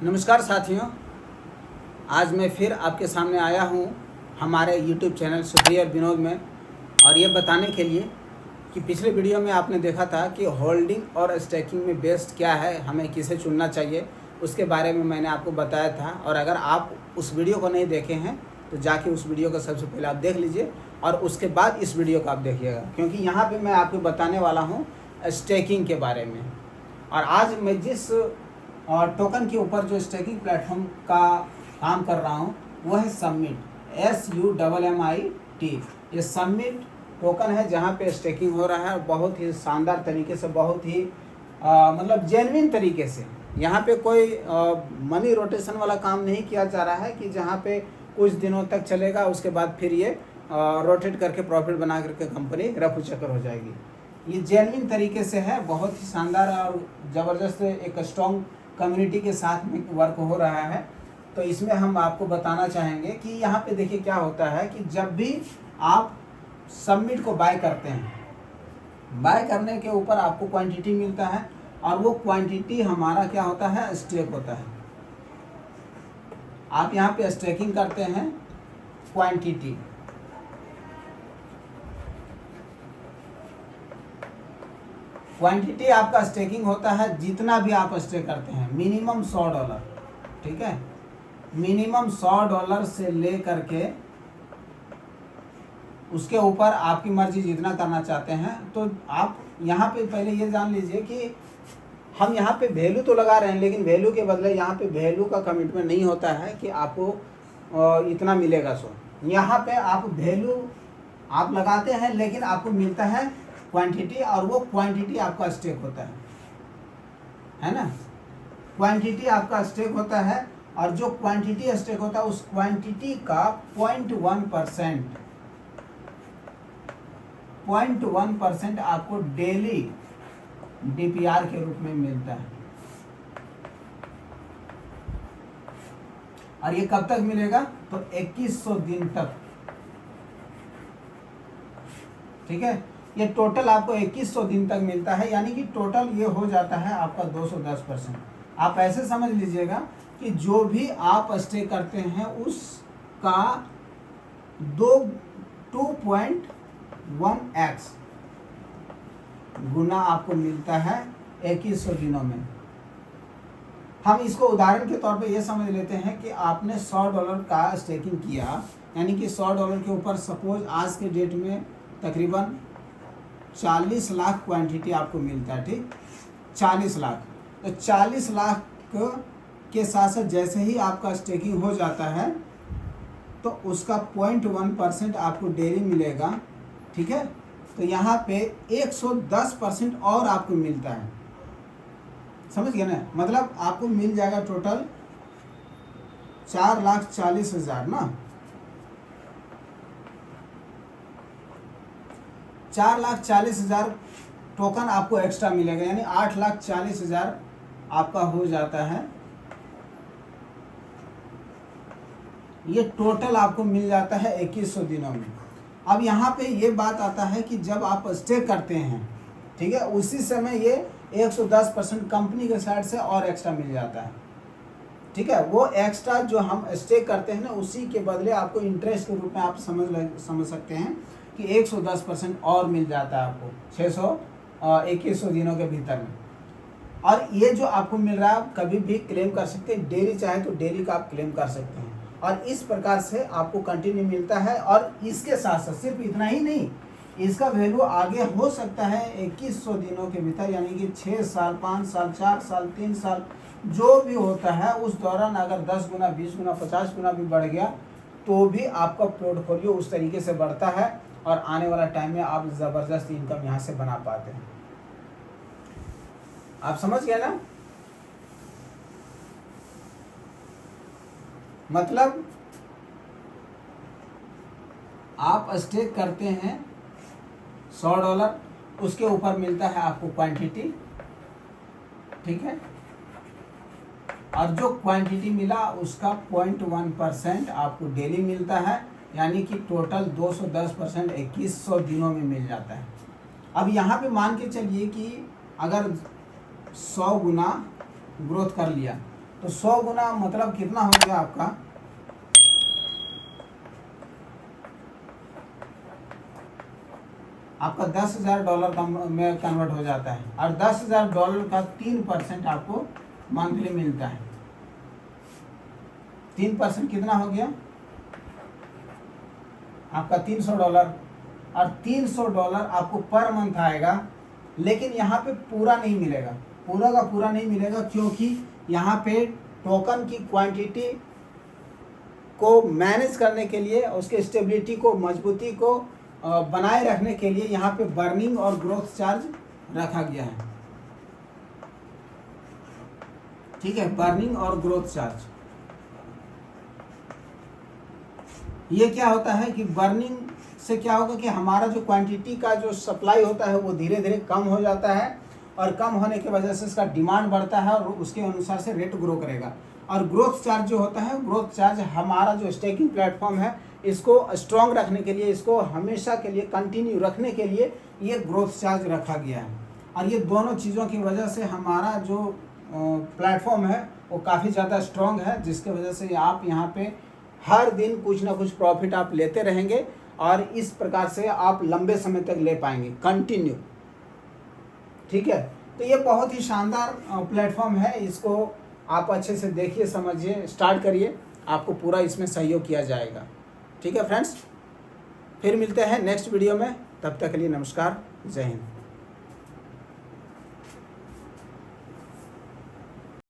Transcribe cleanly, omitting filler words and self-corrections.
नमस्कार साथियों, आज मैं फिर आपके सामने आया हूँ हमारे YouTube चैनल सुप्रियर विनोद में, और ये बताने के लिए कि पिछले वीडियो में आपने देखा था कि होल्डिंग और स्टैकिंग में बेस्ट क्या है, हमें किसे चुनना चाहिए, उसके बारे में मैंने आपको बताया था। और अगर आप उस वीडियो को नहीं देखे हैं तो जाके उस वीडियो को सबसे पहले आप देख लीजिए और उसके बाद इस वीडियो को आप देखिएगा, क्योंकि यहाँ पर मैं आपको बताने वाला हूँ स्टैकिंग के बारे में। और आज मैं जिस और टोकन के ऊपर जो स्टेकिंग प्लेटफॉर्म का काम कर रहा हूँ वो है सबमिट, SUMMIT। ये सबमिट टोकन है जहाँ पे स्टेकिंग हो रहा है, बहुत ही शानदार तरीके से, बहुत ही मतलब जेन्युइन तरीके से। यहाँ पे कोई मनी रोटेशन वाला काम नहीं किया जा रहा है कि जहाँ पे कुछ दिनों तक चलेगा, उसके बाद फिर ये रोटेट करके प्रॉफिट बना करके कंपनी रफू चक्कर हो जाएगी। ये जेन्युइन तरीके से है, बहुत ही शानदार और ज़बरदस्त एक स्ट्रॉन्ग कम्युनिटी के साथ में वर्क हो रहा है। तो इसमें हम आपको बताना चाहेंगे कि यहाँ पे देखिए क्या होता है कि जब भी आप सबमिट को बाय करते हैं, बाय करने के ऊपर आपको क्वांटिटी मिलता है और वो क्वांटिटी हमारा क्या होता है, स्टेक होता है। आप यहाँ पे स्टेकिंग करते हैं क्वांटिटी आपका स्टेकिंग होता है जितना भी आप स्टेक करते हैं, मिनिमम $100, ठीक है। मिनिमम $100 से ले करके उसके ऊपर आपकी मर्जी जितना करना चाहते हैं। तो आप यहाँ पे पहले ये जान लीजिए कि हम यहाँ पे वैल्यू तो लगा रहे हैं, लेकिन वैल्यू के बदले यहाँ पे वैल्यू का कमिटमेंट नहीं होता है कि आपको इतना मिलेगा। सो यहाँ पे आप वैल्यू आप लगाते हैं, लेकिन आपको मिलता है क्वांटिटी, और वो क्वांटिटी आपका स्टेक होता है ना। क्वांटिटी आपका स्टेक होता है, और जो क्वांटिटी स्टेक होता है उस क्वांटिटी का 0.1% आपको डेली DPR के रूप में मिलता है। और ये कब तक मिलेगा, तो 2100 दिन तक, ठीक है। ये टोटल आपको 2100 दिन तक मिलता है, यानी कि टोटल ये हो जाता है आपका 210%। आप ऐसे समझ लीजिएगा कि जो भी आप स्टे करते हैं उसका 2.1x गुना आपको मिलता है 2100 दिनों में। हम इसको उदाहरण के तौर पे ये समझ लेते हैं कि आपने $100 का स्टेकिंग किया, यानी कि $100 के ऊपर सपोज आज के डेट में तकरीबन 40 लाख क्वांटिटी आपको मिलता है, ठीक। 40 लाख, तो 40 लाख के साथ साथ जैसे ही आपका स्टेकिंग हो जाता है तो उसका 0.1% आपको डेली मिलेगा, ठीक है। तो यहाँ पे 110% और आपको मिलता है, समझ गए ना। मतलब आपको मिल जाएगा टोटल 4,40,000 ना, 4,40,000 टोकन आपको एक्स्ट्रा मिलेगा, यानी 8,40,000 आपका हो जाता है। ये टोटल आपको मिल जाता है 2100 दिनों में। अब यहाँ पे ये बात आता है कि जब आप स्टे करते हैं, ठीक है, उसी समय ये 110% कंपनी के साइड से और एक्स्ट्रा मिल जाता है, ठीक है। वो एक्स्ट्रा जो हम स्टे करते हैं ना, उसी के बदले आपको इंटरेस्ट के रूप में आप समझ सकते हैं कि 110% और मिल जाता है आपको 2100 दिनों के भीतर में। और ये जो आपको मिल रहा है आप कभी भी क्लेम कर सकते हैं, डेली चाहे तो डेली का आप क्लेम कर सकते हैं, और इस प्रकार से आपको कंटिन्यू मिलता है। और इसके साथ साथ सिर्फ इतना ही नहीं, इसका वैल्यू आगे हो सकता है 2100 दिनों के भीतर, यानी कि 6 साल, 5 साल, 4 साल, 3 साल जो भी होता है, उस दौरान अगर 10 गुना, 20 गुना, 50 गुना भी बढ़ गया तो भी आपका पोर्टफोलियो उस तरीके से बढ़ता है, और आने वाला टाइम में आप ज़बरदस्त इनकम यहाँ से बना पाते हैं। आप समझ गए ना। मतलब आप स्टेक करते हैं $100, उसके ऊपर मिलता है आपको क्वांटिटी, ठीक है। और जो क्वांटिटी मिला उसका 0.1% आपको डेली मिलता है, यानी कि टोटल 210% 2100 दिनों में मिल जाता है। अब यहाँ पे मान के चलिए कि अगर 100 गुना ग्रोथ कर लिया तो 100 गुना मतलब कितना हो गया आपका, आपका $10,000 में कन्वर्ट हो जाता है। और $10,000 का 3% आपको मंथली मिलता है। 3% कितना हो गया आपका $300, और $300 आपको पर मंथ आएगा। लेकिन यहाँ पे पूरा नहीं मिलेगा, पूरा का पूरा नहीं मिलेगा, क्योंकि यहाँ पे टोकन की क्वांटिटी को मैनेज करने के लिए, उसके स्टेबिलिटी को, मजबूती को बनाए रखने के लिए यहाँ पे बर्निंग और ग्रोथ चार्ज रखा गया है। ठीक है, बर्निंग और ग्रोथ चार्ज। ये क्या होता है कि बर्निंग से क्या होगा कि हमारा जो क्वांटिटी का जो सप्लाई होता है वो धीरे धीरे कम हो जाता है, और कम होने की वजह से इसका डिमांड बढ़ता है और उसके अनुसार से रेट ग्रो करेगा। और ग्रोथ चार्ज जो होता है, ग्रोथ चार्ज हमारा जो स्टेकिंग प्लेटफॉर्म है इसको स्ट्रॉन्ग रखने के लिए, इसको हमेशा के लिए कंटिन्यू रखने के लिए ये ग्रोथ चार्ज रखा गया है। और ये दोनों चीज़ों की वजह से हमारा जो प्लेटफॉर्म है वो काफ़ी ज़्यादा स्ट्रॉन्ग है, जिसके वजह से आप यहाँ पे हर दिन कुछ ना कुछ प्रॉफिट आप लेते रहेंगे, और इस प्रकार से आप लंबे समय तक ले पाएंगे कंटिन्यू। ठीक है, तो ये बहुत ही शानदार प्लेटफॉर्म है, इसको आप अच्छे से देखिए, समझिए, स्टार्ट करिए, आपको पूरा इसमें सहयोग किया जाएगा। ठीक है फ्रेंड्स, फिर मिलते हैं नेक्स्ट वीडियो में, तब तक के लिए नमस्कार, जय हिंद।